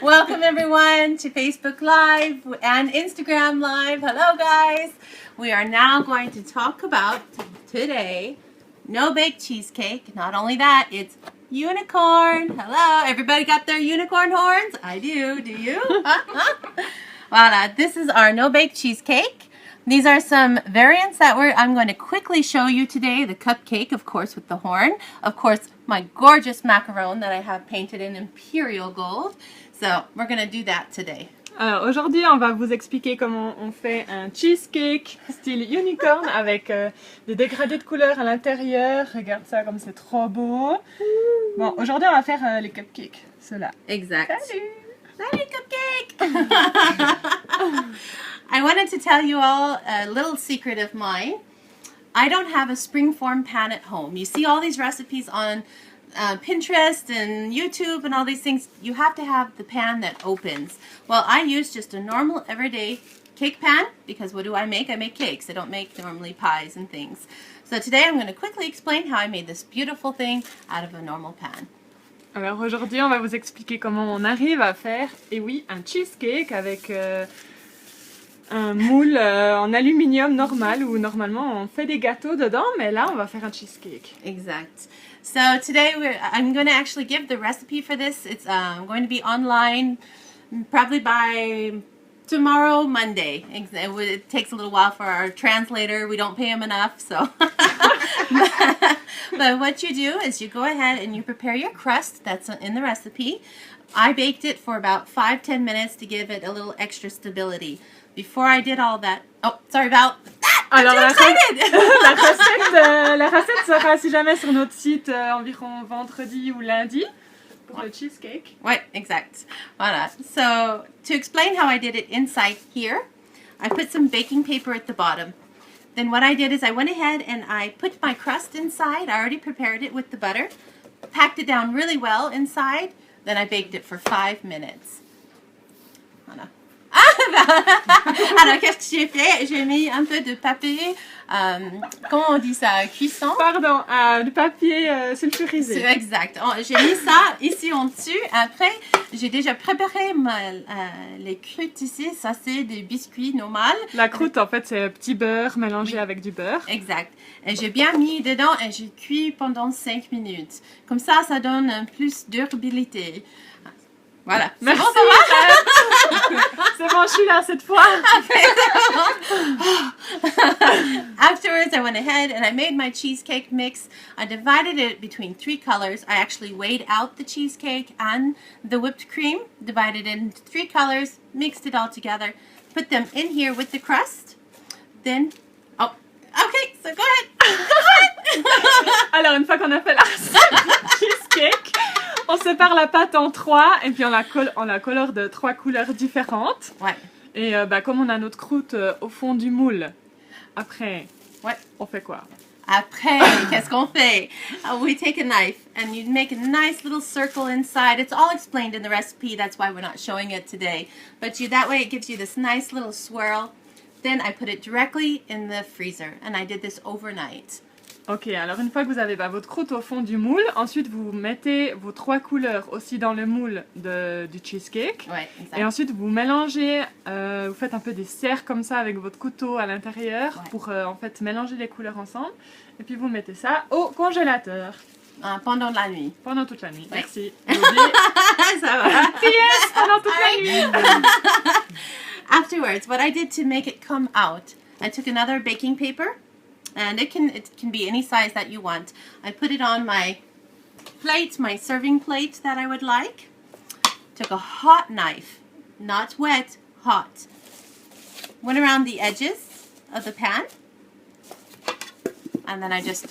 Welcome everyone to Facebook Live and Instagram Live. Hello guys. We are now going to talk about today no-bake cheesecake. Not only that, it's unicorn. Hello. Everybody got their unicorn horns? I do. Do you? Voila. This is our no-bake cheesecake. These are some variants that I'm going to quickly show you today. The cupcake, of course, with the horn. Of course, my gorgeous macaron that I have painted in imperial gold. So we're going to do that today. Alors aujourd'hui, on va vous expliquer comment on fait un cheesecake style unicorn avec des dégradés de couleurs à l'intérieur. Regarde ça comme c'est trop beau. Bon, aujourd'hui, on va faire les cupcakes, ceux-là. Exact. Salut! Salut, cupcake! I wanted to tell you all a little secret of mine. I don't have a springform pan at home. You see all these recipes on Pinterest and YouTube and all these things. You have to have the pan that opens. Well, I use just a normal everyday cake pan because what do I make? I make cakes. I don't make normally pies and things. So today I'm going to quickly explain how I made this beautiful thing out of a normal pan. Alors aujourd'hui, on va vous expliquer comment on arrive à faire, et oui, un cheesecake avec un moule en aluminium normal où normalement on fait des gâteaux dedans, mais là on va faire un cheesecake. Exact. So today I'm going to actually give the recipe for this. It's going to be online probably by tomorrow, Monday. It takes a little while for our translator. We don't pay him enough, so. But what you do is you go ahead and you prepare your crust that's in the recipe. I baked it for about 5-10 minutes to give it a little extra stability. Before I did all that, oh, sorry about that. Alors I'm too excited. la recette sera si jamais sur notre site environ vendredi ou lundi pour le cheesecake. Right, exact. Voilà. So to explain how I did it inside here, I put some baking paper at the bottom. Then what I did is I went ahead and I put my crust inside. I already prepared it with the butter, packed it down really well inside. Then I baked it for 5 minutes. Voilà. Alors, qu'est-ce que j'ai fait? J'ai mis un peu de papier, comment on dit ça? Cuisson? Pardon, du papier sulfurisé. Exact. J'ai mis ça ici en dessus. Après, j'ai déjà préparé les croûtes ici. Ça, c'est des biscuits normaux. La croûte, en fait, c'est le petit beurre mélangé avec du beurre. Exact. Et j'ai bien mis dedans et j'ai cuit pendant 5 minutes. Comme ça, ça donne plus de durabilité. Voilà. Merci. Bon, ça va? C'est bon, je suis là cette fois. Afterwards, I went ahead and I made my cheesecake mix. I divided it between 3 colors. I actually weighed out the cheesecake and the whipped cream, divided it into 3 colors, mixed it all together, put them in here with the crust. Then, oh, okay, so go ahead. Alors, une fois qu'on a fait la cheesecake, on sépare la pâte en 3 et puis on la colore de 3 couleurs différentes. Ouais. Et comme on a notre croûte au fond du moule, après, ouais. On fait quoi? Après, qu'est-ce qu'on fait? We take a knife and you make a nice little circle inside. It's all explained in the recipe. That's why we're not showing it today. But that way it gives you this nice little swirl. Then I put it directly in the freezer and I did this overnight. Ok, alors une fois que vous avez votre croûte au fond du moule, ensuite vous mettez vos 3 couleurs aussi dans le moule du cheesecake. Ouais, exact. Et ensuite vous mélangez, vous faites un peu des cercles comme ça avec votre couteau à l'intérieur pour en fait mélanger les couleurs ensemble. Et puis vous mettez ça au congélateur. Pendant la nuit. Pendant toute la nuit, merci. Ça va. Yes, pendant toute la nuit. Afterwards, what I did to make it come out, I took another baking paper. And it can be any size that you want. I put it on my plate, my serving plate that I would like. Took a hot knife, not wet, hot. Went around the edges of the pan. And then I just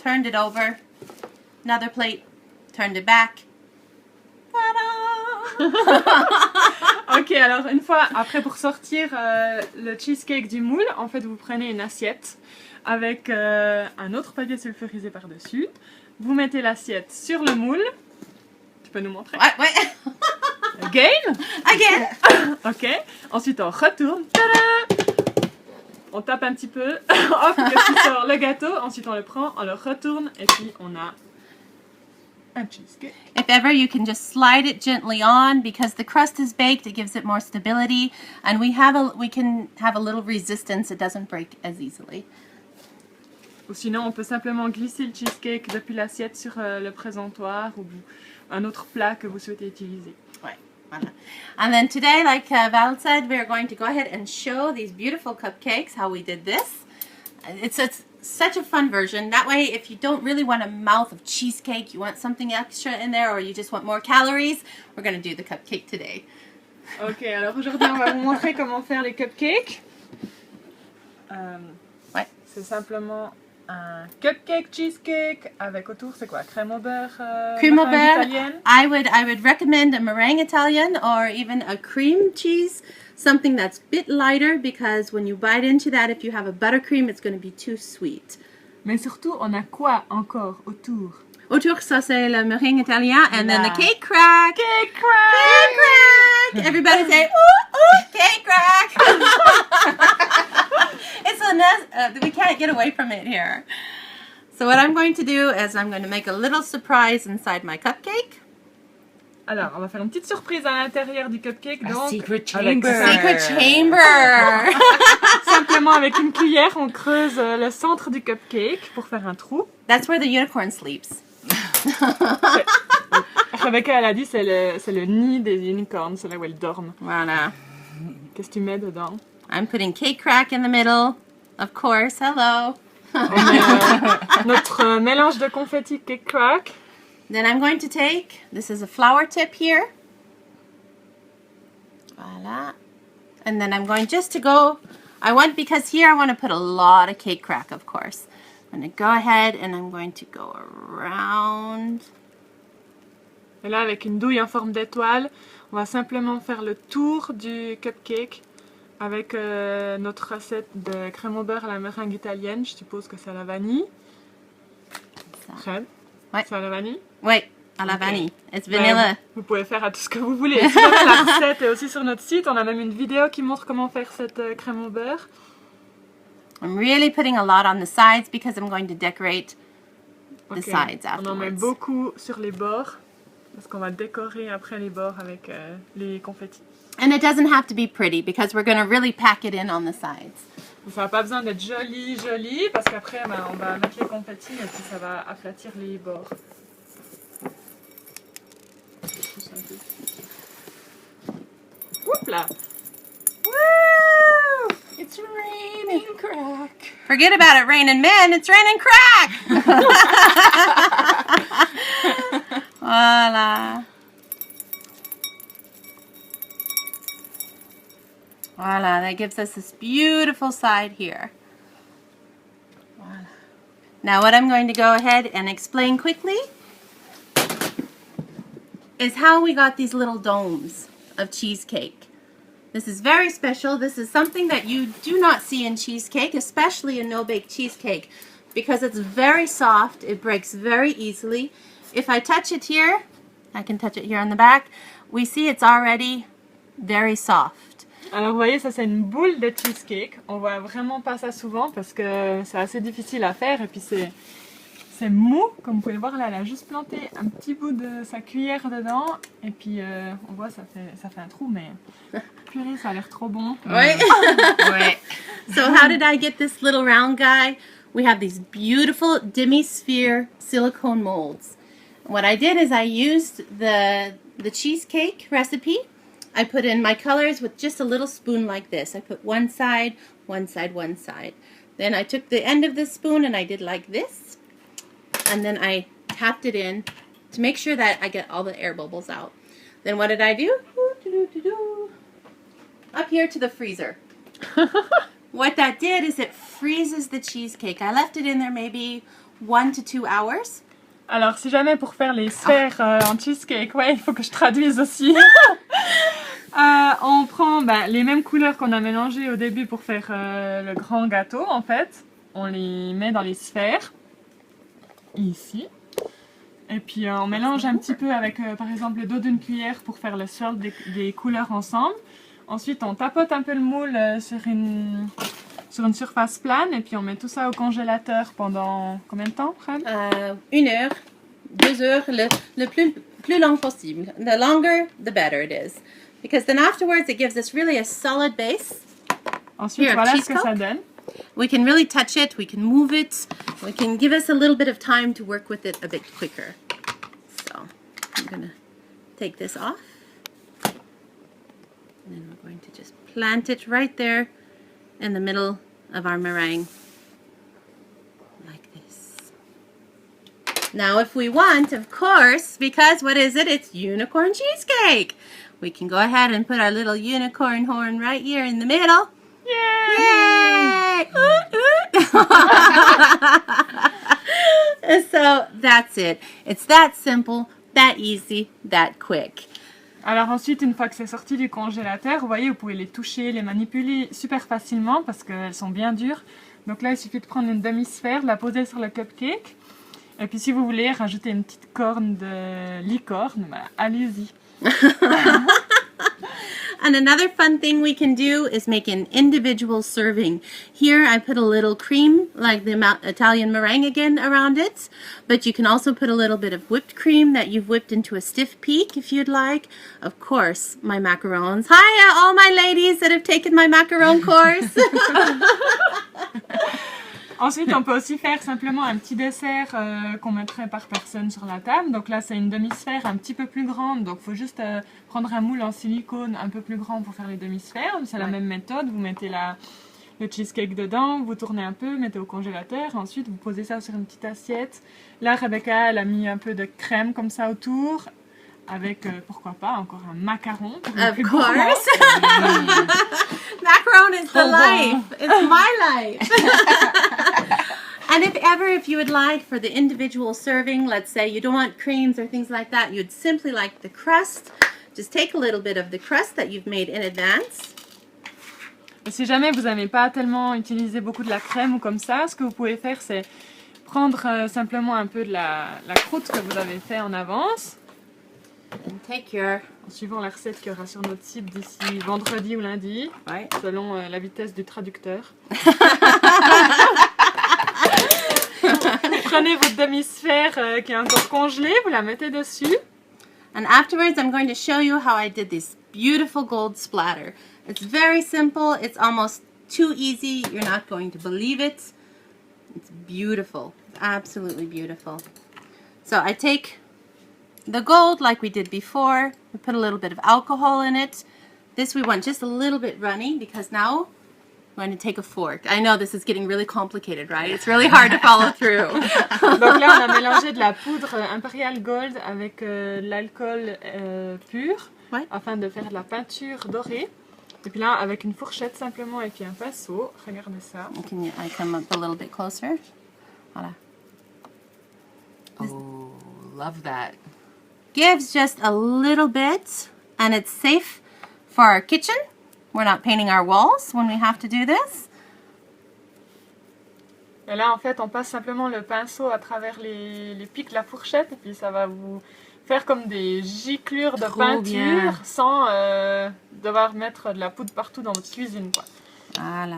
turned it over. Another plate, turned it back. Ok, alors une fois, après pour sortir le cheesecake du moule, en fait vous prenez une assiette avec un autre papier sulfurisé par-dessus. Vous mettez l'assiette sur le moule. Tu peux nous montrer? Ouais. Again. Ok, ensuite on retourne. Tada! On tape un petit peu. Hop, qui sort le gâteau. Ensuite on le prend, on le retourne et puis on a un cheesecake. If ever, you can just slide it gently on because the crust is baked. It gives it more stability, and we can have a little resistance. It doesn't break as easily. Ou sinon, on peut simplement glisser le cheesecake depuis l'assiette sur le présentoir ou un autre plat que vous souhaitez utiliser. Right. And then today, like Val said, we're going to go ahead and show these beautiful cupcakes, how we did this. It's such a fun version. That way, if you don't really want a mouth of cheesecake, you want something extra in there, or you just want more calories, we're going to do the cupcake today. Ok, alors aujourd'hui, on va vous montrer comment faire les cupcakes. Ouais. C'est simplement un cupcake cheesecake avec autour, c'est quoi? Crème au beurre, Cream au beurre. italienne. I would recommend a meringue Italian or even a cream cheese, something that's a bit lighter because when you bite into that, if you have a buttercream, it's going to be too sweet. Mais surtout, on a quoi encore autour? Autour, ça c'est le meringue italien, and then the cake crack. Cake crack! Cake crack! Everybody say, ooh, ooh, cake crack! We can't get away from it here. So what I'm going to do is I'm going to make a little surprise inside my cupcake. Alors, on va faire une petite surprise à l'intérieur du cupcake. Donc, secret avec chamber. Secret chamber! simplement avec une cuillère, on creuse le centre du cupcake pour faire un trou. That's where the unicorn sleeps. Rebecca, elle a dit c'est le nid des unicorns, c'est là où elles dorment. Voilà. Qu'est-ce que tu mets dedans? I'm putting cake crack in the middle. Of course, hello. On met notre mélange de confetti cake crack. Then I'm going to take, this is a flower tip here. Voila. And then I'm going just to go, because here I want to put a lot of cake crack, of course. I'm going to go ahead and I'm going to go around. Et là, avec une douille en forme d'étoile, on va simplement faire le tour du cupcake avec notre recette de crème au beurre à la meringue italienne. Je suppose que c'est à la vanille. Crème? Ouais. C'est à la vanille? Wait, à la Ok. vanille. It's vanilla. Vous pouvez faire à tout ce que vous voulez. Si jamais la recette est aussi sur notre site, on a même une vidéo qui montre comment faire cette crème au beurre. I'm really putting a lot on the sides because I'm going to decorate the Ok. sides On en met afterwards. beaucoup sur les bords parce qu'on va décorer après les bords avec les confettis. And it doesn't have to be pretty because we're going to really pack it in on the sides. Ça n'a pas besoin d'être joli parce qu'après on va mettre les confettis et puis ça va aplatir les bords. Oups là! Woo! It's raining crack. Forget about it, raining men. It's raining crack. Voila. Voila, that gives us this beautiful side here. Voila. Now what I'm going to go ahead and explain quickly is how we got these little domes of cheesecake. This is very special. This is something that you do not see in cheesecake, especially in no-bake cheesecake, because it's very soft. It breaks very easily. If I touch it here, I can touch it here on the back, we see it's already very soft. Alors vous voyez, ça c'est une boule de cheesecake. On voit vraiment pas ça souvent parce que c'est assez difficile à faire et puis c'est mou. Comme vous pouvez le voir là, elle a juste planté un petit bout de sa cuillère dedans et puis on voit ça fait un trou, mais purée, ça a l'air trop bon. Right? Ouais. So how did I get this little round guy? We have these beautiful demi-sphere silicone molds. What I did is I used the cheesecake recipe. I put in my colors with just a little spoon like this. I put one side, one side, one side. Then I took the end of the spoon and I did like this. And then I tapped it in to make sure that I get all the air bubbles out. Then what did I do? Up here to the freezer. What that did is it freezes the cheesecake. I left it in there maybe 1 to 2 hours. Alors si jamais pour faire les sphères en cheesecake, ouais, il faut que je traduise aussi. On prend les mêmes couleurs qu'on a mélangées au début pour faire le grand gâteau en fait. On les met dans les sphères, ici. Et puis on mélange un petit peu avec par exemple le dos d'une cuillère pour faire le swirl des couleurs ensemble. Ensuite on tapote un peu le moule sur une surface plane et puis on met tout ça au congélateur pendant combien de temps, Fred? 1 heure. 2 heures, le plus long possible. The longer, the better it is. Because then afterwards, it gives us really a solid base. Ensuite, Here, voilà ce que cheesecake. ça donne. We can really touch it, we can move it, we can give us a little bit of time to work with it a bit quicker. So, I'm gonna take this off. And then we're going to just plant it right there in the middle of our meringue. Like this. Now if we want, of course, because what is it? It's unicorn cheesecake. We can go ahead and put our little unicorn horn right here in the middle. Yay! Yay! And so that's it. It's that simple, that easy, that quick. Alors ensuite, une fois que c'est sorti du congélateur, vous voyez, vous pouvez les toucher, les manipuler super facilement parce qu'elles sont bien dures. Donc là, il suffit de prendre une demi-sphère, de la poser sur le cupcake. Et puis si vous voulez rajouter une petite corne de licorne, bah, allez-y. And another fun thing we can do is make an individual serving. Here I put a little cream, like the Italian meringue again, around it. But you can also put a little bit of whipped cream that you've whipped into a stiff peak if you'd like. Of course, my macarons. Hi, all my ladies that have taken my macaron course. Ensuite, on peut aussi faire simplement un petit dessert qu'on mettrait par personne sur la table. Donc là, c'est une demi-sphère un petit peu plus grande. Donc il faut juste prendre un moule en silicone un peu plus grand pour faire les demi-sphères. C'est la même méthode. Vous mettez le cheesecake dedans, vous tournez un peu, mettez au congélateur. Ensuite, vous posez ça sur une petite assiette. Là, Rebecca, elle a mis un peu de crème comme ça autour. Avec, pourquoi pas, encore un macaron. Of course. Macaron is the life. It's my life. And if you would like for the individual serving, let's say you don't want creams or things like that, you'd simply like the crust. Just take a little bit of the crust that you've made in advance. Et si jamais vous n'aimez pas tellement utiliser beaucoup de la crème ou comme ça, ce que vous pouvez faire, c'est prendre simplement un peu de la croûte que vous avez fait en avance. And take your... En suivant la recette qu'il y aura sur notre site d'ici vendredi ou lundi, selon la vitesse du traducteur. Vous prenez votre demi-sphère qui est encore congelée, vous la mettez dessus. And afterwards, I'm going to show you how I did this beautiful gold splatter. It's very simple. It's almost too easy. You're not going to believe it. It's beautiful. It's absolutely beautiful. So I take the gold like we did before. We put a little bit of alcohol in it. This we want just a little bit runny because now I'm going to take a fork. I know this is getting really complicated, right? It's really hard to follow through. Donc là, on a mélangé de la poudre Imperial Gold avec l'alcool pur afin de faire de la peinture dorée. Et puis là, avec une fourchette simplement et puis un pinceau, regardez ça. I come up a little bit closer? Voilà. Oh, love that. Gives just a little bit, and it's safe for our kitchen. We're not painting our walls when we have to do this. Et là, en fait, on passe simplement le pinceau à travers les pics de la fourchette et puis ça va vous faire comme des giclures de peinture sans devoir mettre de la poudre partout dans votre cuisine, quoi. Voilà.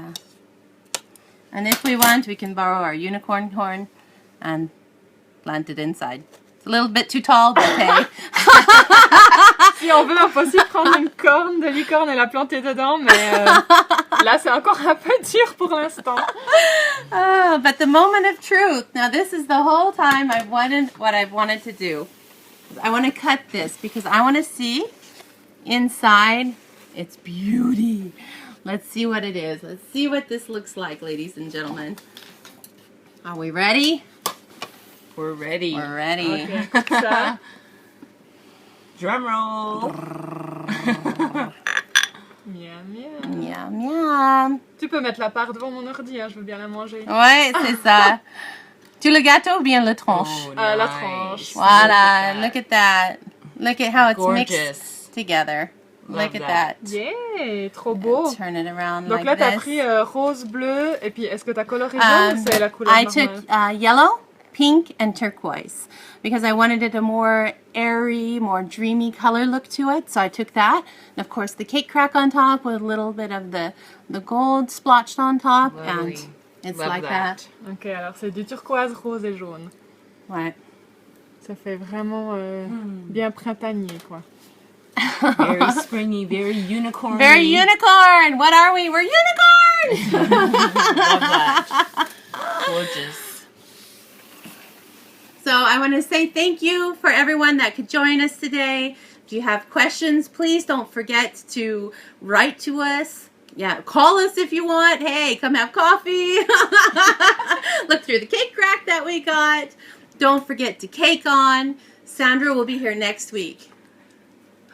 And if we want, we can borrow our unicorn horn and plant it inside. It's a little bit too tall, but hey. Si on veut, on peut aussi prendre une corne de licorne et la planter dedans, mais là, c'est encore un peu dur pour l'instant. Oh, but the moment of truth. Now, this is the whole time what I've wanted to do. I want to cut this because I want to see inside its beauty. Let's see what it is. Let's see what this looks like, ladies and gentlemen. Are we ready? We're ready. We're ready. Okay, comme ça. Drum roll. Miam, miam. Miam, miam. Tu peux mettre la part devant mon ordi, hein, je veux bien la manger. Ouais, c'est ça. Tu le gâteau ou bien le tranche? Oh, La nice. tranche. Voilà, look at that. Look at how it's Gorgeous. mixed together. Love Look at that. that. Yeah, trop beau. Turn it around Donc like là, t'as this. pris rose, bleu, et puis est-ce que t'as coloré jaune ou c'est la couleur I normale? took yellow, pink, and turquoise because I wanted it a more airy, more dreamy color look to it. So I took that. And of course, the cake crack on top with a little bit of the gold splotched on top. Lovely. And it's Love like that. Ok, alors c'est du turquoise, rose et jaune. Ouais. Ça fait vraiment bien printanier, quoi. Very springy, very unicorn. Very unicorn. What are we? We're unicorns. Love that. Gorgeous. So I want to say thank you for everyone that could join us today. If you have questions, please don't forget to write to us. Yeah, call us if you want. Hey, come have coffee. Look through the cake rack that we got. Don't forget to cake on. Sandra will be here next week.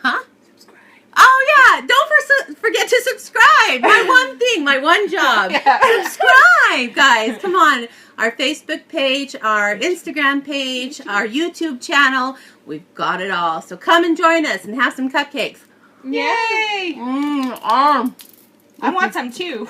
Huh? Subscribe. Oh yeah, don't forget to subscribe. My one thing, my one job. Yeah. Subscribe, guys. Come on. Our Facebook page, our Instagram page, our YouTube channel. We've got it all. So come and join us and have some cupcakes. Yay! Mmm. I want some too.